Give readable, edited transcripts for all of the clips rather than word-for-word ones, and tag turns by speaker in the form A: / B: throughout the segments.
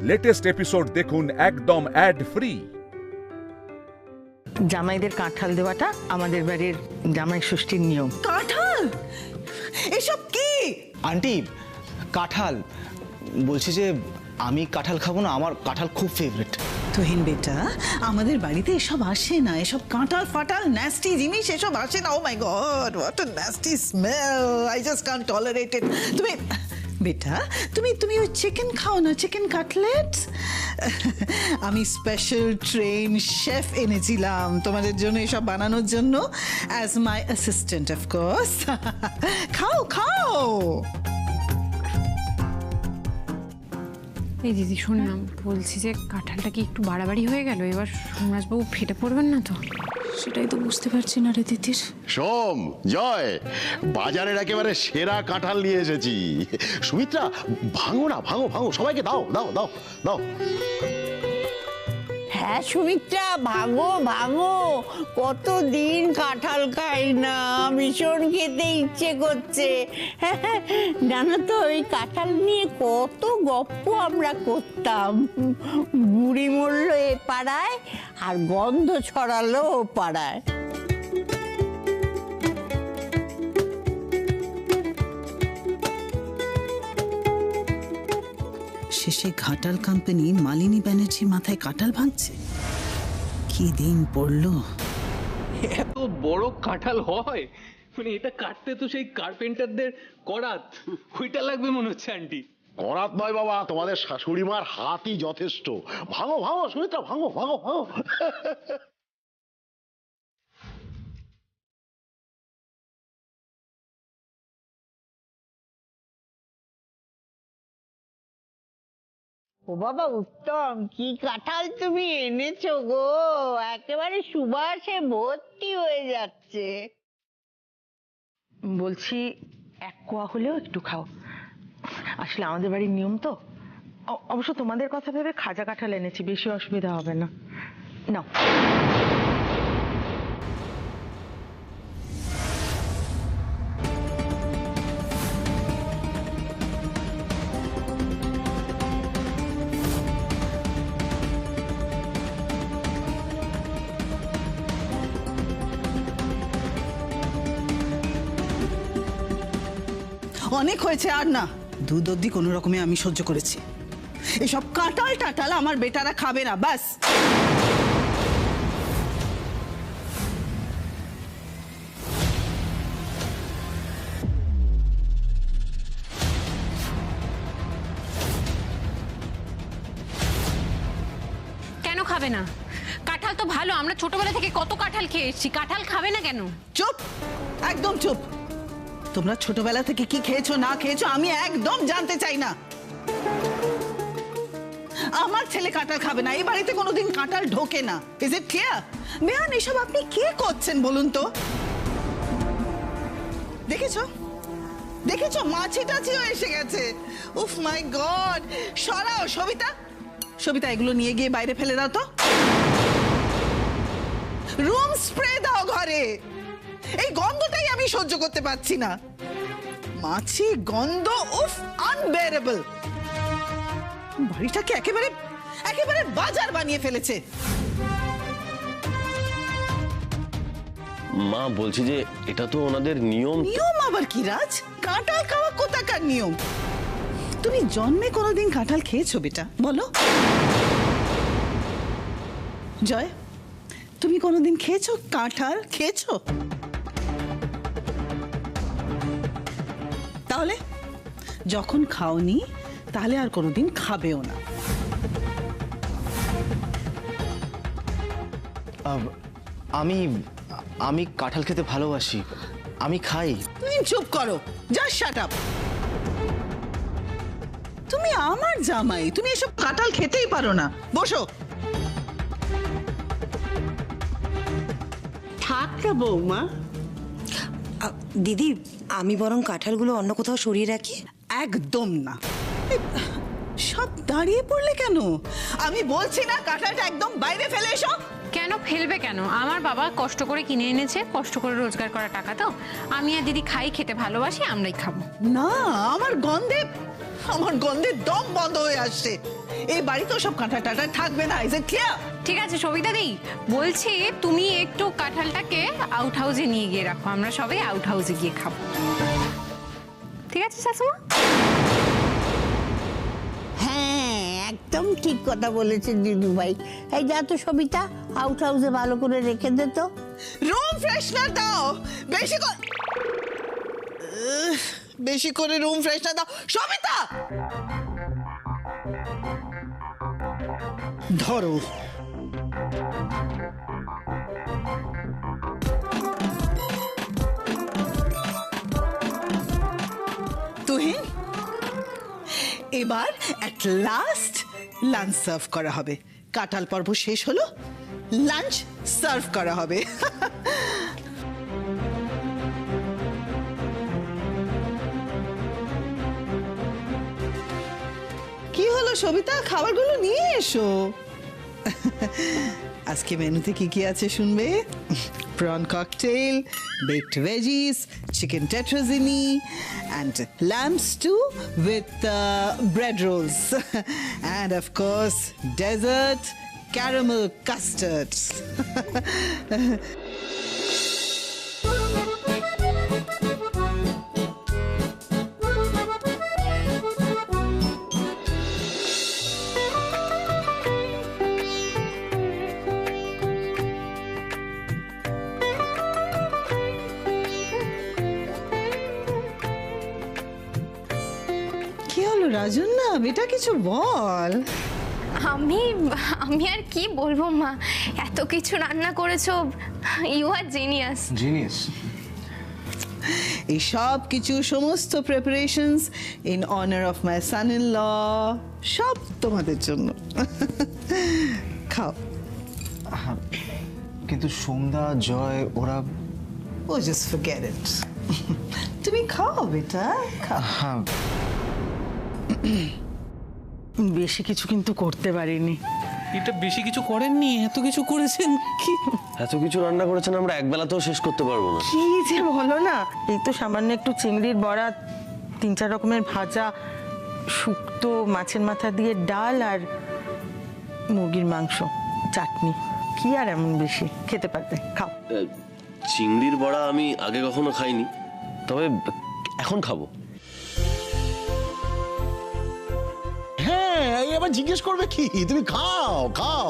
A: Latest episode দেখুন একদম add free.
B: জামাইদের কাঁঠাল দেওয়াটা আমাদের বাড়ির জামাই ষষ্ঠীর নিয়ম।
C: কাঁঠাল? এসব কি?
D: আন্টি, কাঁঠাল বলছি যে আমি কাঁঠাল খাবো না, আমার কাঁঠাল খুব ফেভারিট।
C: তুহিন বেটা, আমাদের বাড়িতে এসব আসে না, এসব কাঁঠাল ফাটাল ন্যাস্টি জিনিস এসব আসে না। Oh my god, what a nasty smell, I just can't tolerate it. তুমি বেটা, তুমি ওই চিকেন খাও না, চিকেন কাটলেট? আমি স্পেশাল ট্রেন শেফ এনেছিলাম তোমাদের জন্য এসব বানানোর জন্য, as my assistant of course. খাও খাও।
E: এই দিদি শোন না, বলছি যে কাঁঠালটা কি একটু বাড়াবাড়ি হয়ে গেল? এবার সোমরাজবাবু ফেটে পড়বেন না তো?
F: সেটাই তো বুঝতে পারছি না রে তিতির।
G: সোম, জয়, বাজারের একেবারে সেরা কাঁঠাল নিয়ে এসেছি। সুমিত্রা, ভাঙো না, ভাঙো ভাঙো, সবাইকে দাও দাও দাও দাও।
H: হ্যাঁ সুমিত্রা, ভাগো ভাগো, কতদিন কাঁঠাল খাই না, ভীষণ খেতে ইচ্ছে করছে। জানো তো ওই কাঁঠাল নিয়ে কত গপ্প আমরা করতাম। বুড়ি মরলো এ পাড়ায় আর গন্ধ ছড়ালো ও পাড়ায়।
C: শেষে ঘাটাল কোম্পানি মালিনী ব্যানার্জি মাথায় কাঁঠাল ভাঙছে। কি দিন পড়লো।
I: এত বড় কাঁঠাল হয়? মানে এটা কাটতে তো সেই কার্পেন্টারদের করাত ওইটা লাগবে মনে হচ্ছে আন্টি।
G: করাত নয় বাবা, তোমাদের শাশুড়ি মার হাতই যথেষ্ট। ভাঙো ভাঙো সুমিত্রা, ভাঙো ভাঙো ভাঙো।
H: ও বাবা উত্তম, কি কাঁঠাল তুমি এনেছো গো, একেবারে সুবাসে ভর্তি হয়ে যাচ্ছে।
B: বলছি এক কোয়া হলেও একটু খাও, আসলে আমাদের বাড়ির নিয়ম তো। অবশ্য তোমাদের কথা ভেবে খাজা কাঁঠাল এনেছি, বেশি অসুবিধা হবে না। নাও।
C: অনেক হয়েছে, আর না। দুধ অব্দি কোনো রকমে আমি সহ্য করেছি। এসব কাঁঠাল টাটাল আমার বেটারা খাবে না, ব্যাস।
E: কেন খাবে না? কাঁঠাল তো ভালো, আমরা ছোটবেলা থেকে কত কাঁঠাল খেয়ে এসেছি, কাঁঠাল খাবে না কেন?
C: চুপ, একদম চুপ। তোমরা ছোটবেলা থেকে কি খেয়েছো না খেয়েছো আমি একদম জানতে চাই না। আমার ছেলে কাঁঠাল খাবে না, এই বাড়িতে কোনোদিন কাঁঠাল ঢোকে না। Is it clear? বেয়ান, এসব আপনি কি করছেন বলুন তো? দেখেছো দেখেছো, মাছি টাছিও এসে গেছে। উফ মাই গড। সরাও সবিতা, সবিতা এগুলো নিয়ে গিয়ে বাইরে ফেলে দাও তো। রুম স্প্রে দাও ঘরে, এই গন্ধটাই আমি সহ্য করতে পারছি না। মাছি গন্ধ, উফ, আনবেয়ারেবল। বাড়িটাকে একেবারে একেবারে বাজার বানিয়ে ফেলেছে।
J: মা, বলছি যে এটা তো ওনাদের নিয়ম।
C: নিয়ম আবার কি রাজ? কাঁঠাল খাওয়া কোথাকার নিয়ম? তুমি জন্মে কোনোদিন কাঁঠাল খেয়েছো বেটা, বলো? জয়, তুমি কোনোদিন খেয়েছো কাঁঠাল? খেয়েছো? তাহলে যখন খাওনি তাহলে আর কোনোদিন খাবেও না।
D: আমি আমি কাঁঠাল খেতে ভালোবাসি, আমি খাই।
C: তুমি চুপ করো, জাস্ট শাট আপ। তুমি আমার জামাই, তুমি এসব কাঁঠাল খেতেই পারো না। বসো।
H: থাক না বৌমা।
F: দিদি, আমি বরং কাঁঠালগুলো অন্য কোথাও সরিয়ে রাখি।
C: একদম না। সব দাঁড়িয়ে পড়লে কেন? আমি বলছি না কাঁঠালটা একদম বাইরে ফেলে এসো।
E: কেন ফেলবে কেন? আমার বাবা কষ্ট করে কিনে এনেছে, কষ্ট করে রোজগার করা টাকা তো। আমি আর দিদি খাই, খেতে ভালোবাসি, আমরাই খাবো।
C: না, আমার গন্ধে আমার গন্ধে দম বন্ধ হয়ে আসছে। এই বাড়িতে সব কাঁটা টাটা থাকবে না, ইজ ইট ক্লিয়ার?
E: ঠিক আছে সবিতা দি, বলছি তুমি একটু কাঁঠালটাকে আউট হাউসে নিয়ে গিয়ে রাখো, আমরা সবাই আউট হাউসে গিয়ে খাবো। ঠিক আছে শাশুমা?
H: হ্যাঁ একদম ঠিক কথা বলেছে দিদু ভাই। এই যা তো সবিতা, আউট হাউসে ভালো করে রেখে দে তো।
C: রুম ফ্রেশনার দাও, বেশি করে রুম ফ্রেশনার দাও। সবিতা ধরো। তুহিন, এবার এট লাস্ট লাঞ্চ সার্ভ করা হবে। কাঁঠাল পর্ব শেষ হলো, লাঞ্চ সার্ভ করা হবে। কি হলো সবিতা, খাবারগুলো নিয়ে এসো। আজকে মেনুতে কি কি আছে শুনবে? prawn cocktail, baked veggies, chicken tetrazzini, and lamb stew with bread rolls. And of course, dessert, caramel custard. কি হলো রাজন, না বেটা কিছু বল।
K: আমি আর কি বলবো মা, এত কিছু রান্না করেছো, ইউ আর জিনিয়াস।
D: জিনিয়াস।
C: এই সব কিছু, সমস্ত preparations in honour of my son in law, সব তোমাদের জন্য। খাও।
D: কিন্তু সোমদা, জয় ওরা,
C: ও জাস্ট ফরগেট ইট। তুমি খাও বেটা, খাও।
D: হ্যাঁ
B: বেশি কিছু কিন্তু করতে পারিনি।
I: এটা বেশি কিছু করেননি, এত কিছু করেছেন।
B: কি
J: এত কিছু রান্না করেছেন, আমরা একবেলাতেও শেষ করতে পারবো না।
B: কি যে বলো না, এই তো সামান্য একটু চিংড়ির বড়া, 3-4 রকমের ভাজা, শুক্তো মাছের মাথা দিয়ে ডাল আর মুরগির মাংস, চাটনি, কি আর এমন বেশি খেতে পারবে? খাও।
J: চিংড়ির বড়া আমি আগে কখনো খাইনি, তবে এখন খাবো।
G: হ্যাঁ, এই আবার জিজ্ঞেস করবে কি? তুমি খাও খাও,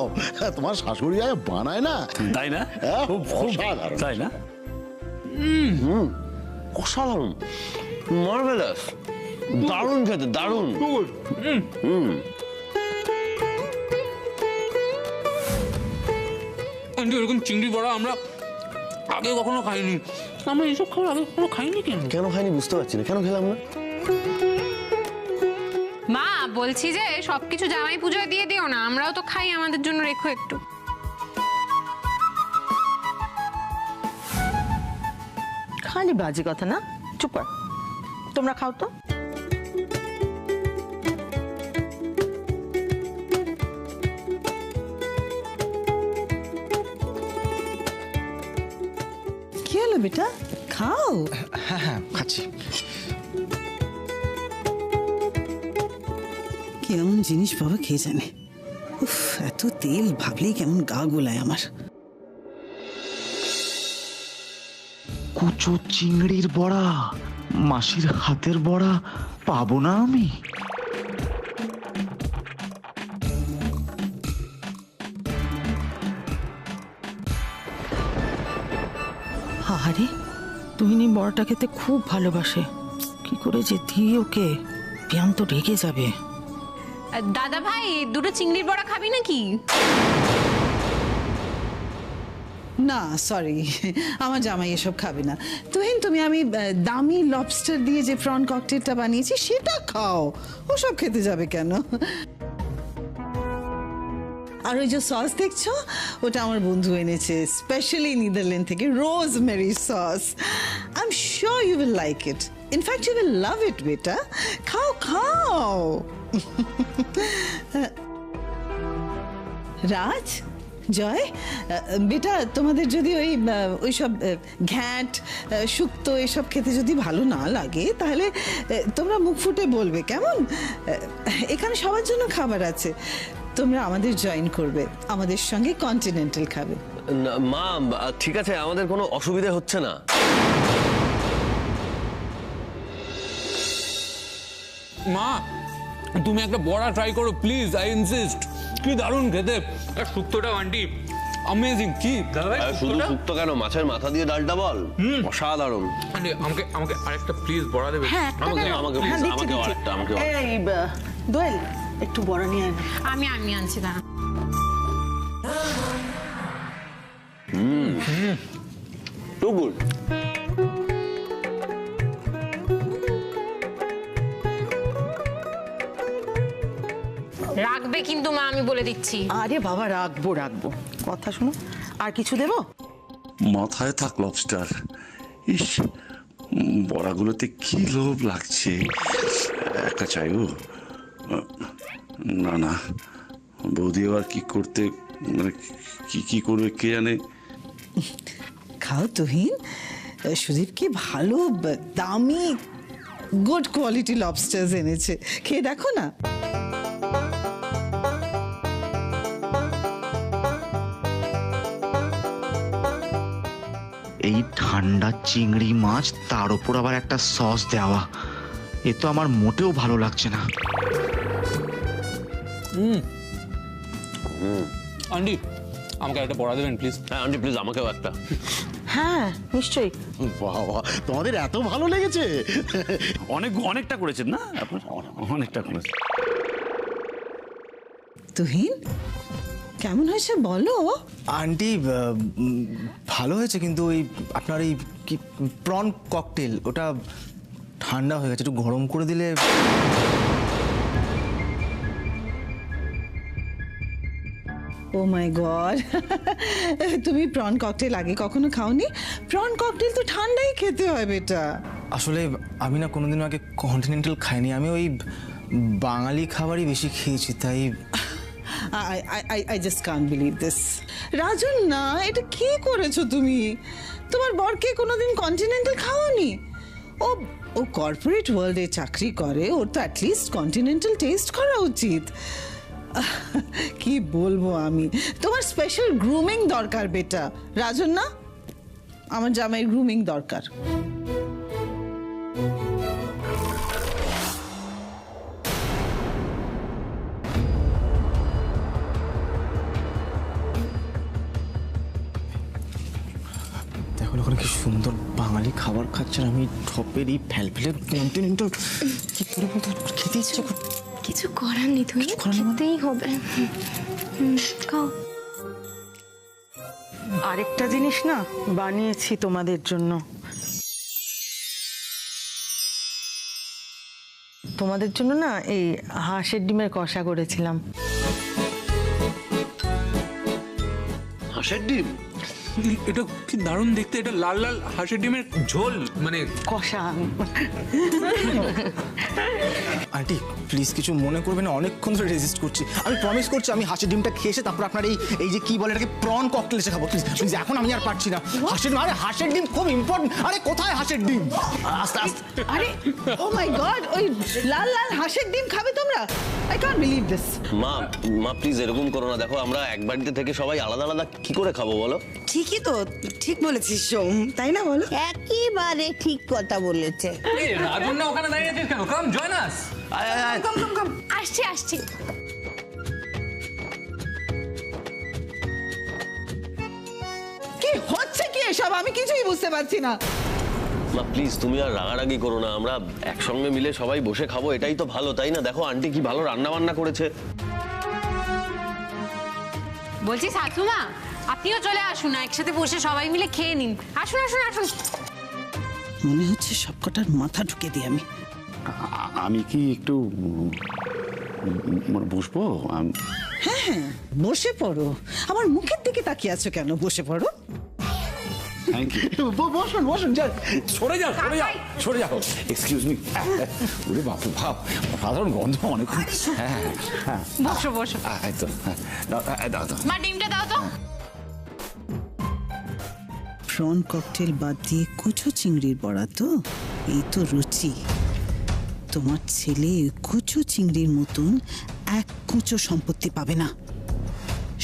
G: তোমার শাশুড়ি আয় বানায় না,
J: তাই না?
G: খুব অসাধারণ।
J: তাই না? অসাধারণ, মার্ভেলাস, দারুণ খেতে, দারুণ।
I: এরকম চিংড়ি বড়া আমরা আগে কখনো খাইনি। আমরা এইসব খাবার আগে কখনো খাইনি।
J: কেন খাইনি বুঝতে পারছি না, কেন খেলাম না?
E: মা বলছি যে সবকিছু জামাই পুজোয় দিয়ে দিও না, আমরাও তো খাই, আমাদের জন্য রেখো একটু।
B: খালি বাজে কথা না, চুপ কর। তোমরা খাও তো।
C: কি হলো বেটা, খাও।
D: হ্যাঁ হ্যাঁ খাচ্ছি।
C: কেমন জিনিস বাবা খেয়ে জানে। উফ, এত তেল ভাবলেই কেমন গা গোলায় আমার।
L: কুচো চিংড়ির বড়া, মাসির হাতের বড়া পাবো না আমি?
B: আরে তুহিনী বড়টা খেতে খুব ভালোবাসে, কি করে যে দিই ওকে, পিয়ান তো রেগে যাবে।
E: দাদা ভাই, দুটো চিংড়ির বড়া খাবি নাকি?
C: না সরি, আমার জামাই এসব খাবে না। তুহিন তুমি, আমি দামি লবস্টার দিয়ে যে প্রন ককটেলটা বানিয়েছি সেটা খাও, ওসব খেতে যাবে কেন? আর ওই যে সস দেখছো, ওটা আমার বন্ধু এনেছে স্পেশালি নেদারল্যান্ড থেকে, rosemary sauce. I am sure you will like it, in fact you will love it বেটা। খাও খাও। রাজ, জয় বেটা, তোমাদের যদি ওই সব ঘ্যাঁট শুক্তো এসব খেতে যদি ভালো না লাগে তাহলে তোমরা মুখ ফুটে বলবে, কেমন? এখানে সবার জন্য খাবার আছে, তোমরা আমাদের জয়েন করবে, আমাদের সঙ্গে কন্টিনেন্টাল খাবে।
J: মা ঠিক আছে, আমাদের কোনো অসুবিধা হচ্ছে না।
I: মা তুমি একটা বড়া ট্রাই করো প্লিজ, আই ইনসিস্ট। কি দারুণ খেতে, আর শুক্তোটা আন্টি অ্যামেজিং। কি দাদা
J: শুধু শুক্তো কেন, মাছের মাথা দিয়ে ডালটা বল, অসাধারণ।
I: আন্টি আমাকে আমাকে আরেকটা প্লিজ বড়া দেবে?
J: আমাকে আমাকে আমাকে আরেকটা, আমাকে
B: এই দোয়েল একটু বড় নিয়ে আয়।
E: আমি আনছি দাঁড়া।
J: Too good.
E: রাখবে কিন্তু মা, আমি বলে দিচ্ছি।
B: আরে বাবা রাখবো রাখবো, কথা শোনো। আর কিছু দেবো?
L: মাথায় থাক লবস্টার। ইস, বড়াগুলোতে কি লোভ লাগছে। একটা চাইও? না না, বৌদি আবার কি করতে, মানে কি করবে কে জানে।
C: খাও তুহিন, সুদীপ কি ভালো দামি গুড কোয়ালিটি লবস্টার্স এনেছে, খেয়ে দেখো না।
L: এই ঠান্ডা চিংড়ি মাছ, তার উপর আবার একটা সস দেওয়া, এ তো আমার মোটেও ভালো লাগছে না।
I: আন্টি আমাকে একটা বড়া দেবেন প্লিজ?
J: হ্যাঁ আন্টি প্লিজ আমাকেও একটা।
B: হ্যাঁ নিশ্চয়ই।
G: বাবা, তোমাদের এত ভালো লেগেছে?
L: অনেকটা করেছেন না আপনার, অনেকটা করেছেন।
C: তুহিন কেমন হয়েছে বলো?
D: আন্টি ভালো হয়েছে, কিন্তু ওই আপনার এই কি প্রন ককটেল, ওটা ঠান্ডা হয়ে গেছে, একটু গরম করে দিলে।
C: ও মাই গড, তুমি প্রন ককটেল আগে কখনো খাওনি? প্রন ককটেল তো ঠান্ডাই খেতে হয় বেটা।
D: আসলে আমি না কোনোদিনও আগে কন্টিনেন্টাল খাইনি, আমি ওই বাঙালি খাবারই বেশি খেয়েছি, তাই।
C: I just can't believe this. রাজন না, এটা কি করেছো তুমি? তোমার বরকে কোনোদিন কন্টিনেন্টাল খাওয়ানি? ও কর্পোরেট ওয়ার্ল্ডে চাকরি করে, ওর তো অ্যাটলিস্ট কন্টিনেন্টাল টেস্ট করা উচিত। কি বলবো আমি, তোমার স্পেশাল গ্রুমিং দরকার বেটা। রাজন না, আমার জামাইয়ের গ্রুমিং দরকার।
D: ওখানে কি সুন্দর বাঙালি খাবার খাচ্ছেন, আমি ঠপের এই ফেলফেলে কন্টিনেন্টাল কি করে বলতে, খেতে ইচ্ছে করে।
K: কিছু করার নেই, তুই খেতেই হবে। খাও।
B: আরেকটা জিনিস না বানিয়েছি তোমাদের জন্য। তোমাদের জন্য না এই হাঁসের ডিমের কষা করেছিলাম।
J: হাঁসের ডিম?
I: এটা কি দারুণ দেখতে, এটা লাল লাল হাঁসের ডিমের ঝোল, মানে
B: কষা।
D: আন্টি প্লিজ কিছু মনে করবেন না, অনেকক্ষণ ধরে রেজিস্ট করছি। আমি প্রমিস করছি আমি হাঁসের ডিমটা খেয়ে এসে তারপর আপনার এই যে কি বলে এটাকে প্রন ককটেল এসে খাবো। প্লিজ প্লিজ, এখন আমি আর পারছি না। হাঁসের ডিম খুব ইম্পর্টেন্ট। আরে কোথায় হাঁসের ডিম? আস্তে আস্তে।
C: আরে ও মাই গড, ওই লাল লাল হাঁসের ডিম খাবে তোমরা? I can't believe this.
J: মা প্লিজ এরকম করো না, দেখো আমরা এক বাড়িতে থেকে সবাই আলাদা আলাদা কি করে খাবো বলো?
F: ঠিকই তো, ঠিক বলেছিস সোম, তাই না বলো?
H: একেবারে ঠিক কথা বলেছে।
I: রাজন না ওখানে দাঁড়িয়ে আছিস কেন? Come join us.
K: কম আসছি।
C: কি হচ্ছে কি এসব, আমি কিছুই বুঝতে পারছি না।
J: মা প্লিজ তুমি আর রাগারাগি করো না, আমরা একসঙ্গে মিলে সবাই বসে খাবো, এটাই তো ভালো, তাই না? দেখো আন্টি কি ভালো রান্না বান্না করেছে।
E: বলছি শাশুমা, আপনিও চলে আসুন না, একসাথে বসে সবাই মিলে খেয়ে নিন। আসুন আসুন আসুন।
C: মনে হচ্ছে সবকটার মাথা ঢুকে দিই আমি।
G: আমি কি একটু বসবো?
C: হ্যাঁ বসে পড়ো। আমার মুখের দিকে তাকিয়ে আছো কেন? বসে পড়ো।
M: Thank you.
D: বসুন বসুন, যান।
M: সরে যাও সরে যাও সরে যাও, এক্সকিউজ মি। ওরে বাপ রে বাপ, সাধারণ গন্ধ অনেক। হ্যাঁ হ্যাঁ,
E: বসো বসো।
M: এই তো, দাও দাও দাও।
E: মা ডিমটা দাও তো।
C: প্রন ককটেল বাদ দিয়ে কুচো চিংড়ির বড়া তো, এই তো রুচি। তোমার ছেলে কুচো চিংড়ির মতন এক কুচো সম্পত্তি পাবে না,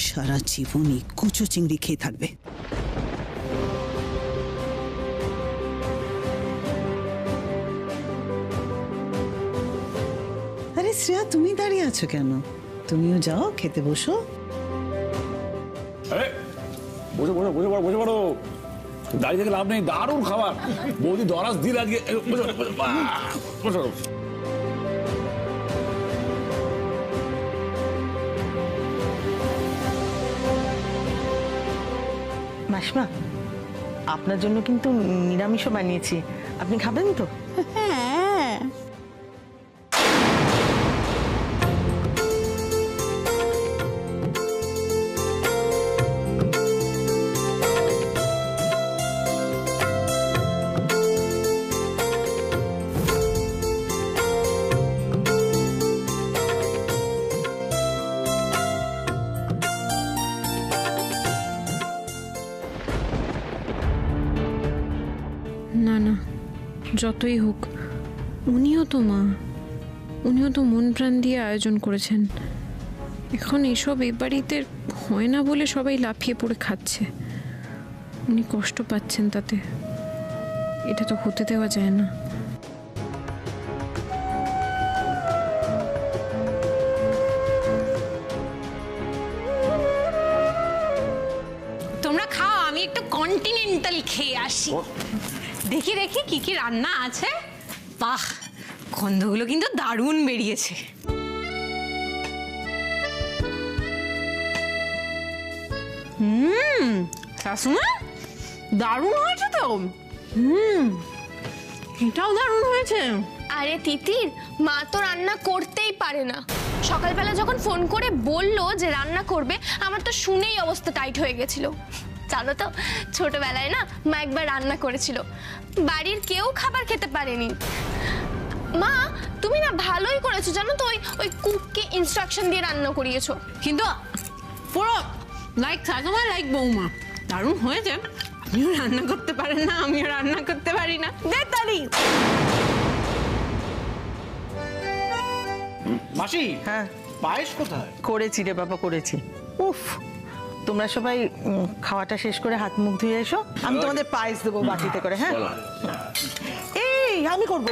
C: সারা জীবনই কুচো চিংড়ি খেয়ে থাকবে। আরে শ্রেয়া, তুমি দাঁড়িয়ে আছো কেন? তুমিও যাও, খেতে বসো।
M: বসে বসে বসে পড়ো বসে পড়ো, দাঁড়িয়ে থেকে লাভ নেই, দারুণ খাবার। বৌদি দরাজ দিল আজকে। বসো।
B: মাসিমা, আপনার জন্য কিন্তু নিরামিষও বানিয়েছি, আপনি খাবেন তো?
H: হ্যাঁ,
E: না না, যতই হোক উনিও তো মা, উনিও তো মন প্রাণ দিয়ে আয়োজন করেছেন। এখন এসব এ বাড়িতে হয় না বলে সবাই লাফিয়ে পড়ে খাচ্ছে, উনি কষ্ট পাচ্ছেন তাতে, এটা তো হতে দেওয়া যায় না। তোমরা খাও, আমি একটু কন্টিনেন্টাল খেয়ে আসি। দেখি দেখি কি কি রান্না আছে। বাহ, গন্ধগুলো কিন্তু দারুণ বেরিয়েছে। শাশুমা, দারুণ হয়েছে তো। এটাও দারুণ হয়েছে।
K: আরে তিতির, মা তো রান্না করতেই পারে না। সকালবেলা যখন ফোন করে বললো যে রান্না করবে, আমার তো শুনেই অবস্থা টাইট হয়ে গেছিল। জানো তো, ছোটবেলায় না মা একবার রান্না করেছিল, বাড়ির কেউ খাবার খেতে পারেনি। মা, তুমি না ভালোই করেছো, জানো তো, ওই কুককে ইনস্ট্রাকশন দিয়ে রান্না করিয়েছো।
E: কিন্তু পুরো লাইক শাশুমা, লাইক বৌমা, দারুণ হয়েছে। আপনিও রান্না করতে পারেন না, আমিও রান্না করতে পারি না। দেতালি
D: মাসি,
B: হ্যাঁ
D: পায়েস কোথায়?
B: করেছি রে বাবা, করেছি। উফ, তোমরা সবাই খাওয়াটা শেষ করে হাত মুখ ধুয়ে এসো, আমি তোমাদের পায়েস দেবো বাটিতে করে। হ্যাঁ, এই আমি করব।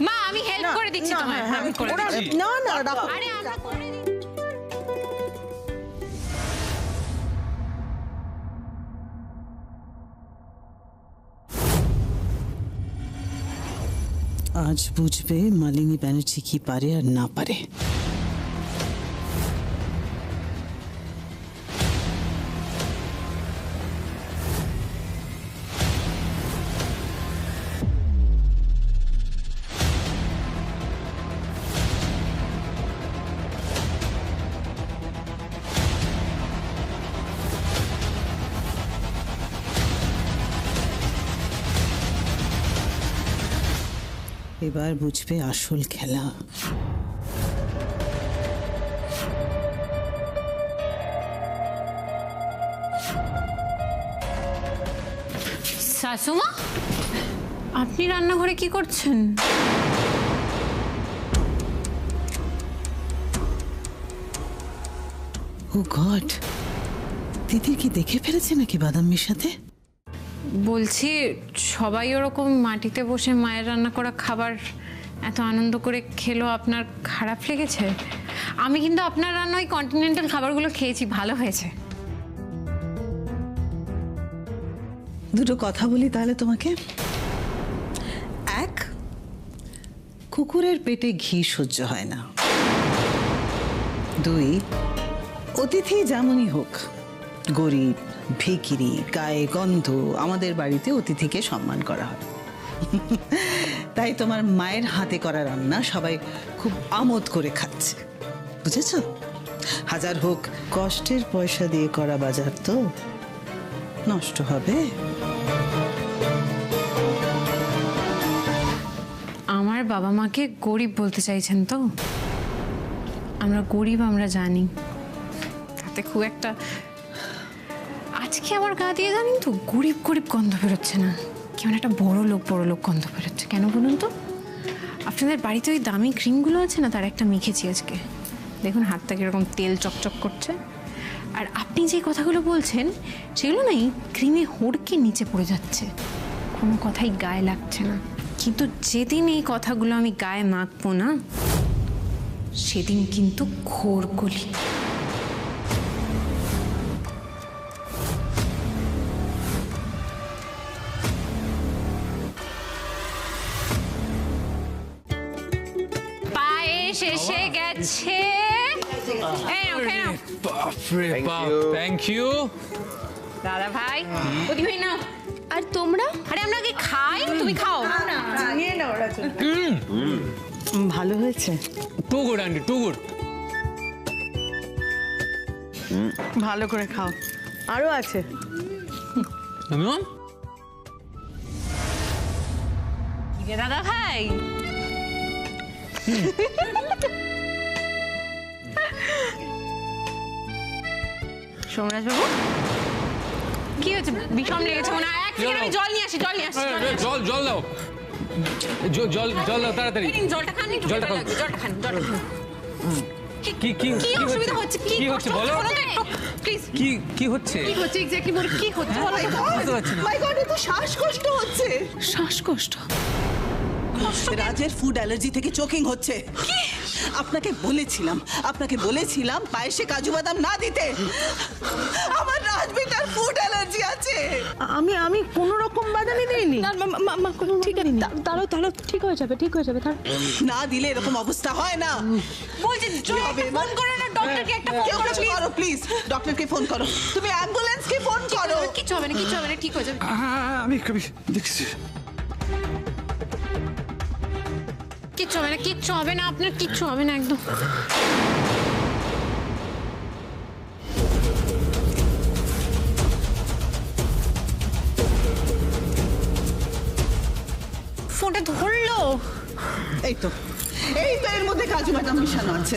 E: মা, আমি হেল্প করে দিচ্ছি তোমায়। আমি করে দিচ্ছি।
B: না না, রাখো।
E: আরে আমরা করে দিচ্ছি।
C: আজ বুঝবে মালিনী ব্যানার্জি কি পারে আর না পারে। এবার বুঝবে আসল খেলা।
E: শাশুমা, আপনি রান্নাঘরে কি করছেন?
C: ও গড, দিদির কি দেখে ফেলেছে নাকি বাদাম মিশাতে?
E: বলছি, সবাই ওরকম মাটিতে বসে মায়ের রান্না করা খাবার এত আনন্দ করে খেলো, আপনার খারাপ লেগেছে? আমি কিন্তু আপনার রান্না ওই কন্টিনেন্টাল খাবারগুলো খেয়েছি, ভালো হয়েছে।
C: দুটো কথা বলি তাহলে তোমাকে। এক, কুকুরের পেটে ঘি সহ্য হয় না। দুই, অতিথি যেমনই হোক, গরিব ভিখিরি গায়ে গন্ধ, আমাদের বাড়িতে অতিথিকে সম্মান করা হয়। তাই তোমার মায়ের হাতে করা রান্না সবাই খুব আমোদ করে খাচ্ছে, বুঝেছ? হাজার হোক কষ্টের পয়সা দিয়ে করা বাজার তো নষ্ট হবে।
E: বাবা মাকে গরিব বলতে চাইছেন তো? আমরা গরিব, আমরা জানি, তাতে খুব একটা। আজকে আমার গা দিয়ে জানেন তো গরিব গরিব গন্ধ বেরোচ্ছে না, কেমন একটা বড় লোক গন্ধ বেরোচ্ছে। কেন বলুন তো? আপনাদের বাড়িতে ওই দামি ক্রিমগুলো আছে না, তার একটা মেখেছি আজকে, দেখুন হাতটা কিরকম তেল চকচক করছে। আর আপনি যে কথাগুলো বলছেন সেগুলো না এই ক্রিমে হড়কে নিচে পড়ে যাচ্ছে, কোনো কথাই গায়ে লাগছে না। কিন্তু যেদিন এই কথাগুলো আমি গায়ে মাখবো না, সেদিন কিন্তু ঘোরগলি। পায়েস এসে গেছে।
I: বাপরে বাপ, থ্যাংক ইউ
E: দাদা ভাই, ওদি ভাই না।
K: আর তোমরা?
E: আরে আমরা কি খাই, তুমি খাও।
B: ভালো হয়েছে,
I: too good aunty, too good.
B: ভালো করে খাও, আরো আছে।
E: দাদা ভাই, সোমরাজ বাবু কি হচ্ছে? বিষম লেগেছে মনে হয়। আমি জল নিয়ে আসি, জল নিয়ে আসি।
I: জল দাও, জল দাও তাড়াতাড়ি।
E: জলটা খান,
I: জলটা খান,
E: জলটা খান, জলটা খান।
I: কি
E: অসুবিধা হচ্ছে?
I: কি হচ্ছে বলো
E: প্লিজ।
I: কি হচ্ছে?
E: কি হচ্ছে এক্স্যাক্টলি বলো, কি হচ্ছে বলো।
I: বুঝতে পারছি না।
C: মাই গড, এ তো শ্বাসকষ্ট হচ্ছে।
E: শ্বাসকষ্ট?
C: রাজের ফুড অ্যালার্জি থেকে চোকিং হচ্ছে। আপনাকে বলেছিলাম পায়েসে কাজু বাদাম না দিতে। আমার রাজবিটার ফুড অ্যালার্জি আছে।
B: আমি কোনো রকম বাদামই দিইনি।
K: ঠিক আছে, দাঁড়াও, ঠিক হয়ে যাবে।
C: না দিলে এরকম অবস্থা হয় না।
E: বলছি ফোন করো না, ডক্টরকে একটা ফোন করো
C: প্লিজ। ডক্টরকে ফোন করো, তুমি অ্যাম্বুলেন্সকে ফোন করো।
E: কিছু হবে না, ঠিক হয়ে যাবে।
M: আমি দেখছি।
E: কিচ্ছু হবে না, আপনার কিচ্ছু হবে না একদম। ফোনটা ধরলো।
C: এই তো এর মধ্যে কাজু বাদাম মিশানো আছে।